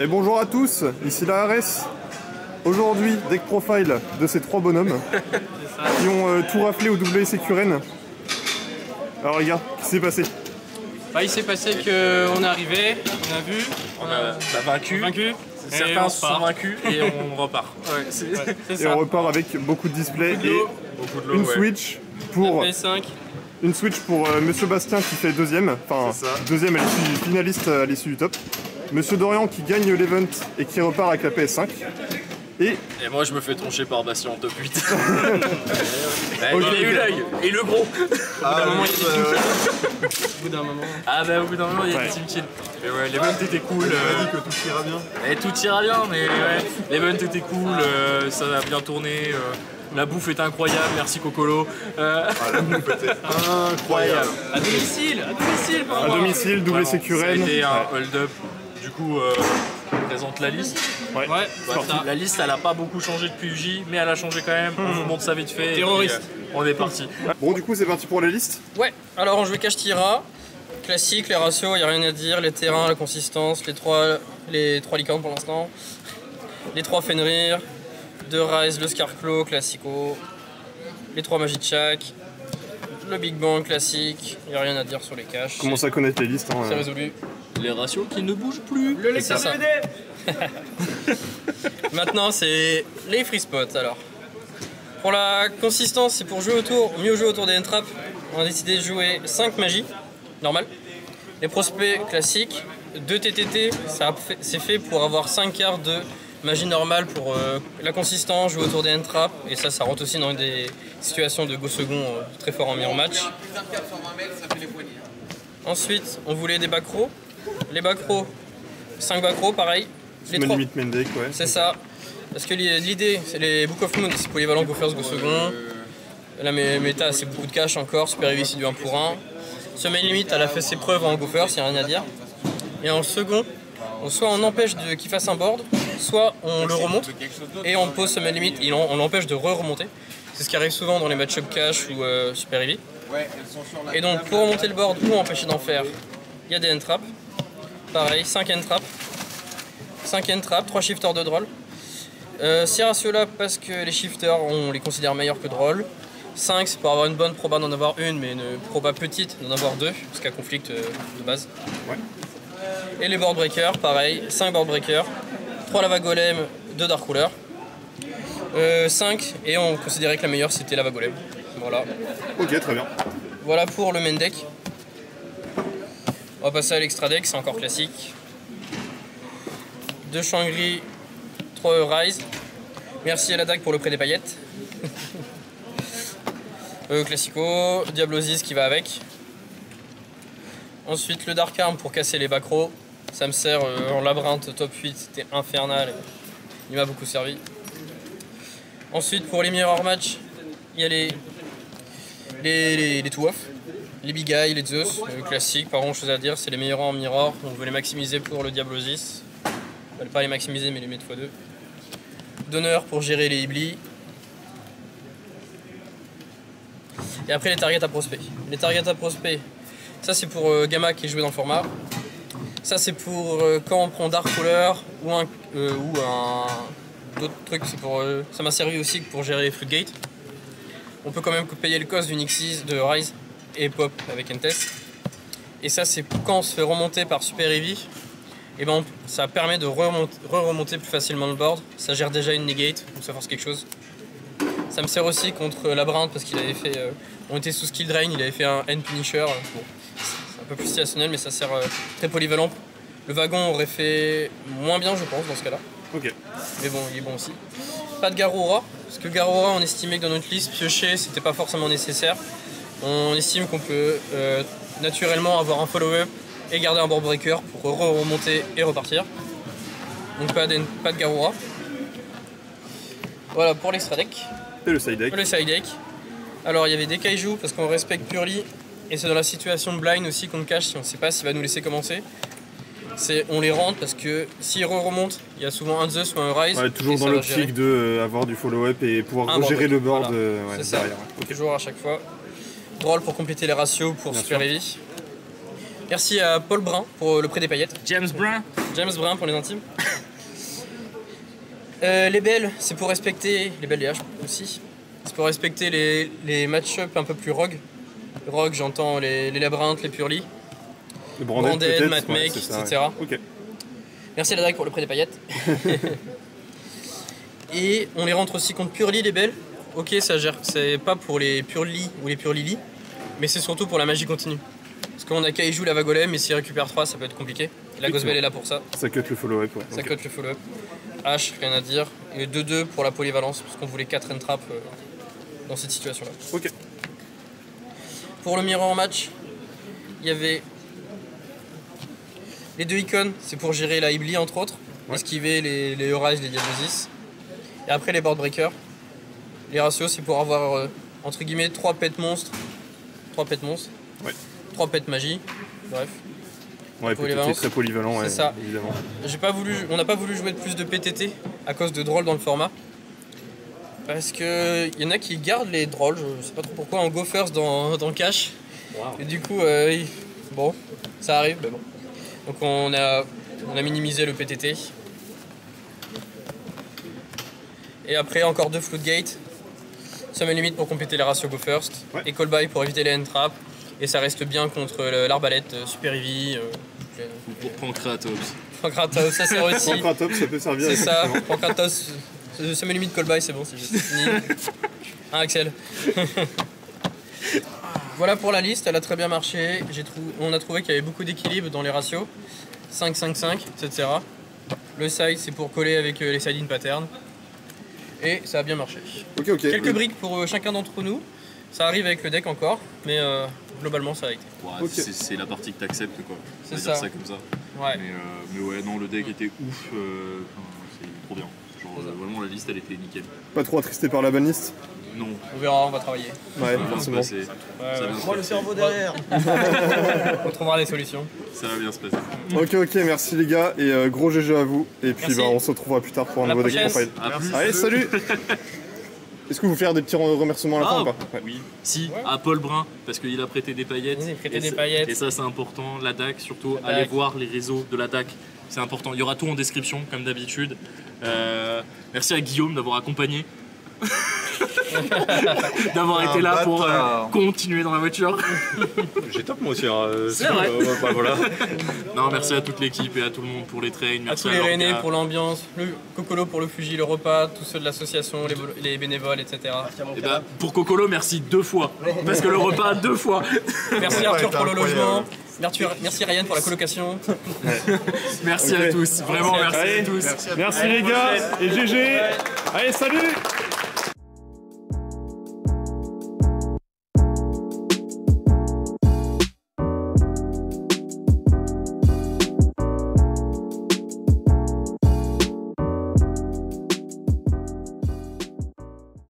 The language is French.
Et bonjour à tous, ici la RS. Aujourd'hui, deck profile de ces trois bonhommes qui ont tout raflé au WSC Rennes. Alors les gars, qu'est-ce qui s'est passé? Bah, il s'est passé qu'on est arrivé, on a vu, on a vaincu. Certains se sont vaincus et on repart. Ouais, c'est Et on repart avec beaucoup de displays et une Switch pour... Une Switch pour Monsieur Bastien qui fait deuxième, enfin deuxième à l'issue, finaliste à l'issue du top. Monsieur Dorian qui gagne l'event et qui repart avec la PS5. Et moi je me fais troncher par Bastien en top 8. Il a eu l'œil et le gros. Au bout d'un moment, au bout d'un moment il y a des team kill. Mais ouais, l'event était cool. On a dit que tout ira bien. Et tout ira bien, mais ouais, l'event était cool, ça a bien tourné. La bouffe est incroyable, merci Cocolo. La bouffe était incroyable. À domicile, à domicile, WSC Rennes. Ça a été un hold-up. Du coup, on présente la liste. Ouais. La liste, elle a pas beaucoup changé depuis UJ, mais elle a changé quand même. On vous montre ça vite fait. Terroriste. On est parti. Bon, du coup, c'est parti pour la liste. Ouais, alors on joue cache tira. Classique, les ratios, il n'y a rien à dire. Les terrains, la consistance, les trois licornes pour l'instant. Les 3 Fenrir. 2 Rise, le Scarclaw, classico. Les 3 Magitchak. Le Big Bang, classique. Il n'y a rien à dire sur les caches. Commence à connaître les listes. Hein, c'est résolu. Les ratios qui ne bougent plus. Le lecteur DVD. Maintenant, c'est les free spots. Alors, pour la consistance, c'est pour mieux jouer autour des end-traps. On a décidé de jouer 5 magies, normal. Les prospects classiques, 2 TTT, c'est fait pour avoir 5 cartes de magie normale pour la consistance, jouer autour des end-traps. Et ça rentre aussi dans des situations de go second très fort en mirror match. Ensuite, on voulait des backrows. Les backrows, 5 backrows, pareil. Les 3 limite main deck, ouais. C'est ça. Parce que l'idée, c'est les Book of Moon, c'est polyvalent go first, go second. La méta, c'est beaucoup de cash encore. Super Heavy, c'est du 1 pour 1. Semaine limite, elle a fait ses preuves en go first, il n'y a rien à dire. Et en second, soit on empêche qu'il fasse un board, soit on le remonte et on pose semaine limite, on l'empêche de remonter. C'est ce qui arrive souvent dans les match-up cash ou Super Heavy. Et donc, pour remonter le board ou empêcher d'en faire, il y a des end-traps. Pareil, 5 end-traps. 5 end-traps, 3 shifters de droll. 6 ratios là parce que les shifters, on les considère meilleurs que droll. 5 c'est pour avoir une bonne proba d'en avoir une, mais une proba petite d'en avoir 2, parce qu'à conflict de base. Ouais. Et les board breakers, pareil, 5 board breakers, 3 lava golem, 2 dark ruler. 5, et on considérait que la meilleure c'était lava golem. Voilà. Ok, très bien. Voilà pour le main deck. On va passer à l'extra deck, c'est encore classique. 2 Shangri, 3 Rise. Merci à la DAG pour le prêt des paillettes. Classico, Diablosis qui va avec. Ensuite le Dark Arm pour casser les backrows. Ça me sert en labyrinthe top 8, c'était infernal. Il m'a beaucoup servi. Ensuite pour les mirror match, il y a les two off. Les Big Eye, les Zeus, classiques, pas grand chose à dire, c'est les meilleurs en mirror, donc je vais les maximiser pour le Diablosis. Je vais pas les maximiser mais les mettre x2. Donneur pour gérer les Iblis. Et après les targets à prospect. Les targets à prospect, ça c'est pour Gamma qui est joué dans le format. Ça c'est pour quand on prend Dark Ruler ou d'autres trucs, ça m'a servi aussi pour gérer les Floodgate. On peut quand même payer le cost du Nixis, de Rise et Pop avec Entes. Et ça c'est quand on se fait remonter par Super Heavy, et ben ça permet de remonter plus facilement le board. Ça gère déjà une negate, donc ça force quelque chose. Ça me sert aussi contre Labyrinthe parce qu'il avait fait, on était sous skill drain, il avait fait un end finisher. Bon, c'est un peu plus situationnel mais ça sert très polyvalent. Le wagon aurait fait moins bien je pense dans ce cas là. Ok. Mais bon il est bon aussi. Pas de Garura, parce que Garura on estimait que dans notre liste piocher c'était pas forcément nécessaire. On estime qu'on peut naturellement avoir un follow-up et garder un board breaker pour remonter et repartir. Donc pas de Garura. Voilà pour l'extra deck. Et le side deck. Le side deck. Alors il y avait des kaiju parce qu'on respecte Purely et c'est dans la situation de blind aussi qu'on cache si on ne sait pas s'il va nous laisser commencer. On les rentre parce que s'ils remontent, il y a souvent un Zeus ou un Rise. Ouais, toujours dans l'optique d'avoir du follow-up et pouvoir gérer le board voilà. C'est derrière. Ça. Okay. Toujours à chaque fois. Roll pour compléter les ratios pour Super Heavy. Merci à Paul Brun pour le prêt des paillettes. James Brun pour les intimes. Les belles, c'est pour respecter, les belles et H aussi, c'est pour respecter les match-up un peu plus rogue. Rogue, j'entends les labyrinthes, les purlis, Le Branded, Matmec, etc. Ouais. Ok. Merci à la DAG pour le prêt des paillettes. Et on les rentre aussi contre Purli, les belles. Ok, ça gère, c'est pas pour les Purli ou les Purlili, mais c'est surtout pour la magie continue. Parce qu'on a Kaiju, la Vagolem, et s'il récupère 3, ça peut être compliqué. Et la Ghostbelle est là pour ça. Ça cut le follow-up, ouais. Ça cut le follow-up. H, rien à dire. Et 2-2 pour la polyvalence, parce qu'on voulait 4 entraps dans cette situation-là. Ok. Pour le mirror match, il y avait les 2 icônes, c'est pour gérer la Ibli entre autres, esquiver les Eurage, les Diablosis. Et après les board breakers, les ratios c'est pour avoir entre guillemets 3 pets monstres, 3 pets monstres, 3 pets magie, bref. Ouais, PTT très polyvalent, ouais, c'est ça. Évidemment. On n'a pas voulu jouer de plus de PTT à cause de drôles dans le format. Parce qu'il y en a qui gardent les drôles, je sais pas trop pourquoi, en go first dans cash. Wow. Et du coup, bon, ça arrive, mais bon. Donc on a minimisé le PTT. Et après, encore 2 floodgate. Summon limit pour compléter les ratios go first. Et call by pour éviter les end traps. Et ça reste bien contre l'arbalète, Super Eevee. Ou pour Pancratops. Pancratops, ça sert aussi. Pancratops, ça peut servir. C'est ça, Pancratops. Summon limit call by, c'est bon, c'est fini. Hein, Axel. Voilà pour la liste, elle a très bien marché. On a trouvé qu'il y avait beaucoup d'équilibre dans les ratios. 5, 5, 5, etc. Le side, c'est pour coller avec les side-in patterns. Et ça a bien marché. Ok. Quelques briques pour chacun d'entre nous. Ça arrive avec le deck encore, mais globalement ça a été. Ouais, c'est la partie que t'acceptes quoi. C'est ça. Dire ça comme ça. Ouais. Mais ouais, non, le deck était ouf. C'est trop bien. Genre vraiment la liste elle était nickel. Pas trop attristé par la banliste? Non. On verra, on va travailler. Ouais, forcément. Moi le cerveau derrière. On trouvera des solutions. Ça va bien se passer. Ok, merci les gars et gros GG à vous. Et puis on se retrouvera plus tard pour un nouveau deck profile. Allez, salut. Est-ce que vous faire des petits remerciements à la fin ou pas? Oui, si, à Paul Brun, parce qu'il a prêté des paillettes. Il a prêté des paillettes. Et ça c'est important, la DAC surtout, allez voir les réseaux de la DAC, c'est important. Il y aura tout en description comme d'habitude. Merci à Guillaume d'avoir accompagné. d'avoir été là pour continuer dans la voiture. J'ai top moi aussi. C'est vrai. Voilà. Non, merci à toute l'équipe et à tout le monde pour les trains. Merci à tous les Rennais pour l'ambiance, le Cocolo pour le Fuji, le repas, tous ceux de l'association, les bénévoles, etc. Et bah, pour Cocolo, merci 2 fois. Parce que le repas 2 fois. Merci Arthur pour le logement. Merci Ryan pour la colocation. Merci à tous. Vraiment merci à tous. Merci les gars et GG. Allez, salut.